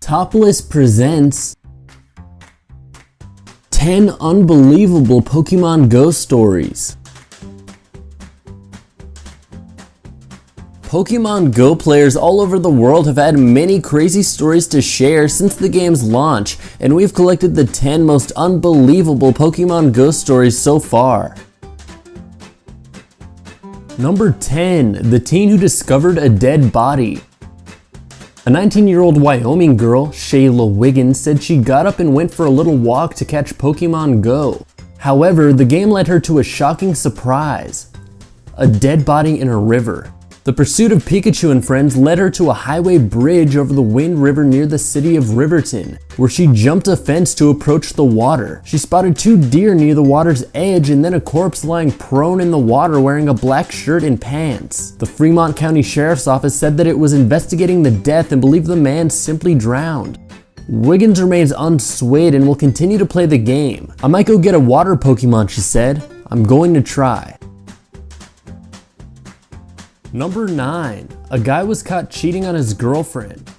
Topless presents 10 unbelievable Pokemon Go stories. Pokemon Go players all over the world have had many crazy stories to share since the game's launch, and we've collected the 10 most unbelievable Pokemon Go stories so far. Number 10. The teen who discovered a dead body. A 19-year-old Wyoming girl, Shayla Wiggins, said she got up and went for a little walk to catch Pokemon Go. However, the game led her to a shocking surprise: a dead body in a river. The pursuit of Pikachu and friends led her to a highway bridge over the Wind River near the city of Riverton, where she jumped a fence to approach the water. She spotted 2 deer near the water's edge and then a corpse lying prone in the water wearing a black shirt and pants. The Fremont County Sheriff's Office said that it was investigating the death and believed the man simply drowned. Wiggins remains unswayed and will continue to play the game. "I might go get a water Pokemon," she said. "I'm going to try." Number 9. A guy was caught cheating on his girlfriend.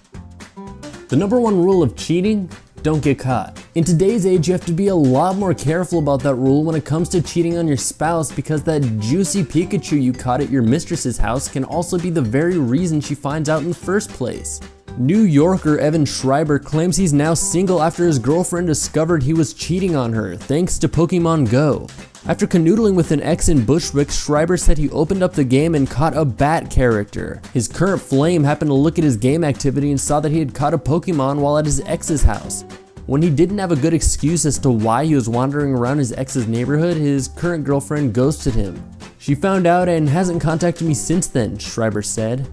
The number 1 rule of cheating: don't get caught. In today's age, you have to be a lot more careful about that rule when it comes to cheating on your spouse, because that juicy Pikachu you caught at your mistress's house can also be the very reason she finds out in the first place. New Yorker Evan Schreiber claims he's now single after his girlfriend discovered he was cheating on her, thanks to Pokemon Go. After canoodling with an ex in Bushwick, Schreiber said he opened up the game and caught a bat character. His current flame happened to look at his game activity and saw that he had caught a Pokemon while at his ex's house. When he didn't have a good excuse as to why he was wandering around his ex's neighborhood, his current girlfriend ghosted him. "She found out and hasn't contacted me since then," Schreiber said.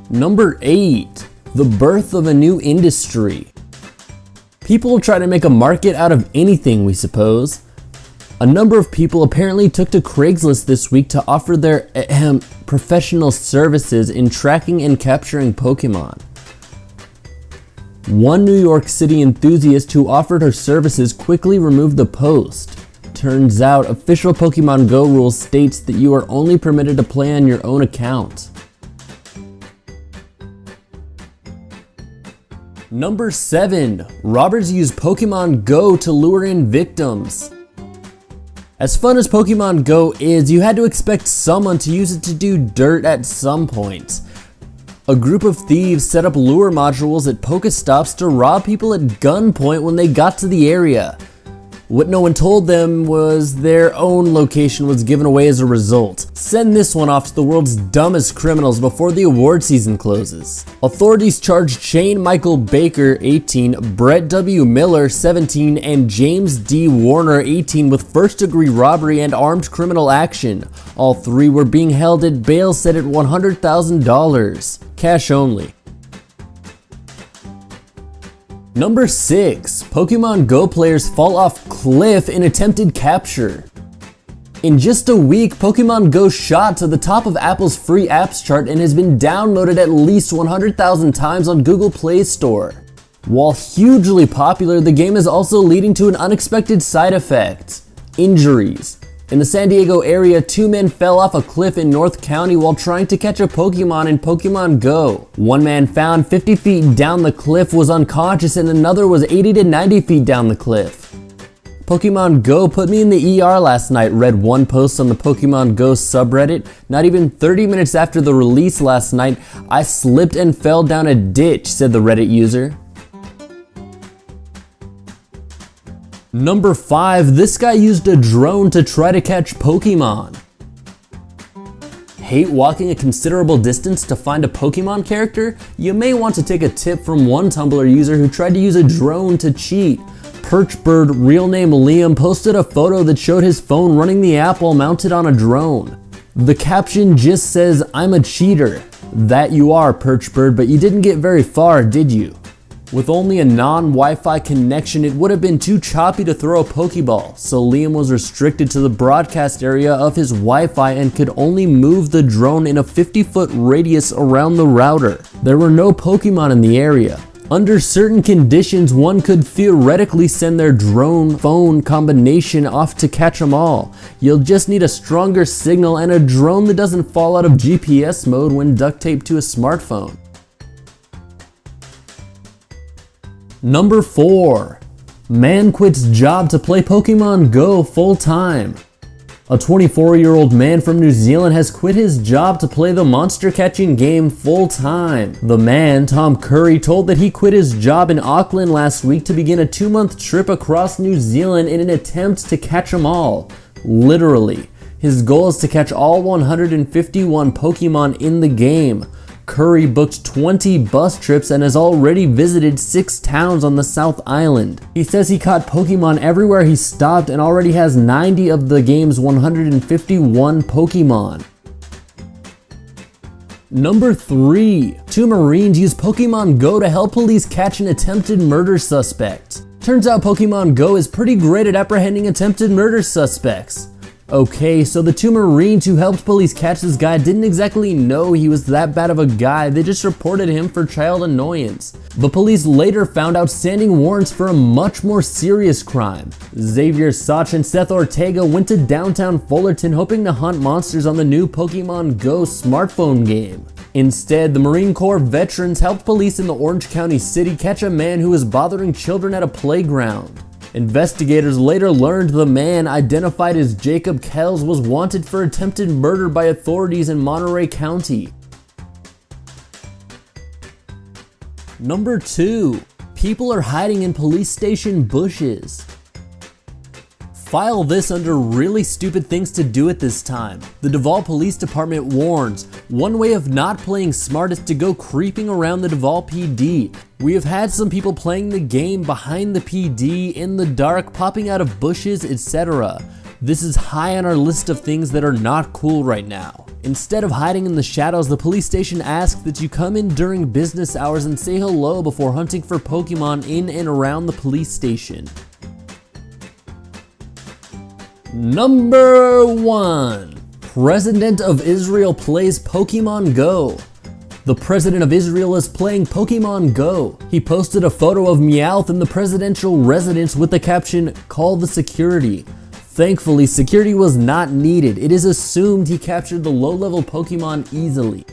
Number 8. The birth of a new industry. People try to make a market out of anything, we suppose. A number of people apparently took to Craigslist this week to offer their professional services in tracking and capturing Pokemon. One New York City enthusiast who offered her services quickly removed the post. Turns out, official Pokemon Go rules states that you are only permitted to play on your own account. Number 7. Robbers use Pokemon Go to lure in victims. As fun as Pokemon Go is, you had to expect someone to use it to do dirt at some point. A group of thieves set up lure modules at Pokestops to rob people at gunpoint when they got to the area. What no one told them was their own location was given away as a result. Send this one off to the world's dumbest criminals before the award season closes. Authorities charged Shane Michael Baker, 18, Brett W. Miller, 17, and James D. Warner, 18, with first-degree robbery and armed criminal action. All 3 were being held at bail set at $100,000. Cash only. Number 6. Pokemon Go players fall off cliff in attempted capture. In just a week, Pokemon Go shot to the top of Apple's free apps chart and has been downloaded at least 100,000 times on Google Play Store. While hugely popular, the game is also leading to an unexpected side effect: injuries. In the San Diego area, 2 men fell off a cliff in North County while trying to catch a Pokemon in Pokemon Go. One man found 50 feet down the cliff was unconscious and another was 80 to 90 feet down the cliff. "Pokemon Go put me in the ER last night," read one post on the Pokemon Go subreddit. "Not even 30 minutes after the release last night, I slipped and fell down a ditch," said the Reddit user. Number 5. This guy used a drone to try to catch Pokemon. Hate walking a considerable distance to find a Pokemon character? You may want to take a tip from one Tumblr user who tried to use a drone to cheat. Perchbird, real name Liam, posted a photo that showed his phone running the app while mounted on a drone. The caption just says, "I'm a cheater." That you are, Perchbird, but you didn't get very far, did you? With only a non-Wi-Fi connection, it would have been too choppy to throw a Pokeball, so Liam was restricted to the broadcast area of his Wi-Fi and could only move the drone in a 50-foot radius around the router. There were no Pokemon in the area. Under certain conditions, one could theoretically send their drone-phone combination off to catch them all. You'll just need a stronger signal and a drone that doesn't fall out of GPS mode when duct taped to a smartphone. Number 4. Man quits job to play Pokemon Go full time. A 24-year-old man from New Zealand has quit his job to play the monster catching game full time. The man, Tom Curry, told that he quit his job in Auckland last week to begin a 2-month trip across New Zealand in an attempt to catch them all. Literally. His goal is to catch all 151 Pokemon in the game. Curry booked 20 bus trips and has already visited 6 towns on the South Island. He says he caught Pokemon everywhere he stopped and already has 90 of the game's 151 Pokemon. Number 3. 2 Marines use Pokemon Go to help police catch an attempted murder suspect. Turns out Pokemon Go is pretty great at apprehending attempted murder suspects. Okay, so the 2 Marines who helped police catch this guy didn't exactly know he was that bad of a guy, they just reported him for child annoyance. But police later found outstanding warrants for a much more serious crime. Xavier Sach and Seth Ortega went to downtown Fullerton hoping to hunt monsters on the new Pokemon Go smartphone game. Instead, the Marine Corps veterans helped police in the Orange County city catch a man who was bothering children at a playground. Investigators later learned the man, identified as Jacob Kells, was wanted for attempted murder by authorities in Monterey County. Number 2. People are hiding in police station bushes. File this under really stupid things to do at this time. The Duval Police Department warns, one way of not playing smart is to go creeping around the Duval PD. We have had some people playing the game behind the PD, in the dark, popping out of bushes, etc. This is high on our list of things that are not cool right now. Instead of hiding in the shadows, the police station asks that you come in during business hours and say hello before hunting for Pokemon in and around the police station. Number 1. President of Israel plays Pokemon Go. The President of Israel is playing Pokemon Go. He posted a photo of Meowth in the presidential residence with the caption, "Call the security." Thankfully, security was not needed. It is assumed he captured the low-level Pokemon easily.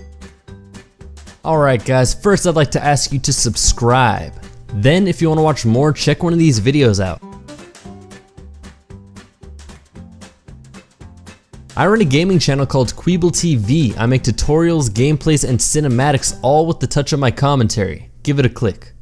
Alright guys, first I'd like to ask you to subscribe. Then if you want to watch more, check one of these videos out. I run a gaming channel called Queeble TV. I make tutorials, gameplays, and cinematics all with the touch of my commentary. Give it a click.